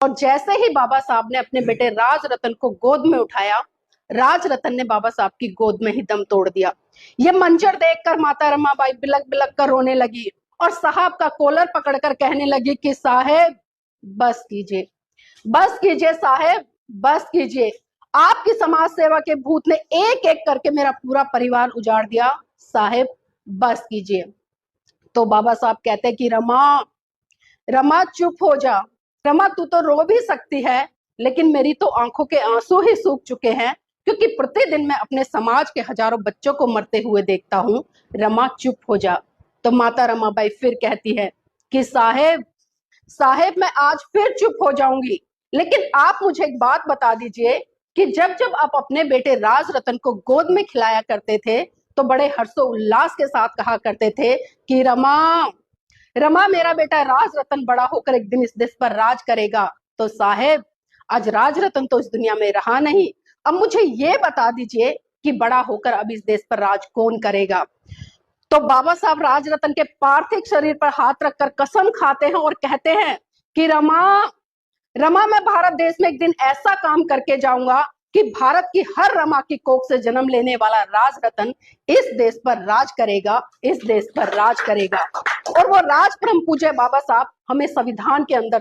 और जैसे ही बाबा साहब ने अपने बेटे राज रतन को गोद में उठाया, राज रतन ने बाबा साहब की गोद में ही दम तोड़ दिया। ये मंजर देखकर माता रमाबाई बिलक बिलक कर रोने लगी और साहब का कॉलर पकड़कर कहने लगी कि साहेब बस कीजिए, बस कीजिए साहेब, बस कीजिए। आपकी समाज सेवा के भूत ने एक एक करके मेरा पूरा परिवार उजाड़ दिया, साहेब बस कीजिए। तो बाबा साहब कहते कि रमा, रमा चुप हो जा। रमा तू तो रो भी सकती है, लेकिन मेरी तो आंखों के आंसू ही सूख चुके हैं, क्योंकि प्रतिदिन मैं अपने समाज के हजारों बच्चों को मरते हुए देखता हूँ। रमा चुप हो जा। तो माता रमाबाई फिर कहती है कि साहेब, साहेब मैं आज फिर चुप हो जाऊंगी, लेकिन आप मुझे एक बात बता दीजिए कि जब जब आप अपने बेटे राज रतन को गोद में खिलाया करते थे तो बड़े हर्षोल्लास के साथ कहा करते थे कि रमा, रमा मेरा बेटा राज रतन बड़ा होकर एक दिन इस देश पर राज करेगा। तो साहेब आज राज रतन तो इस दुनिया में रहा नहीं, अब मुझे ये बता दीजिए कि बड़ा होकर अब इस देश पर राज कौन करेगा। तो बाबा साहब राज रतन के पार्थिव शरीर पर हाथ रखकर कसम खाते हैं और कहते हैं कि रमा, रमा मैं भारत देश में एक दिन ऐसा काम करके जाऊंगा कि भारत की हर रमा की कोख से जन्म लेने वाला राज रतन इस देश पर राज करेगा, इस देश पर राज करेगा। और वो राज परम पूज्य बाबा साहब हमें संविधान के अंदर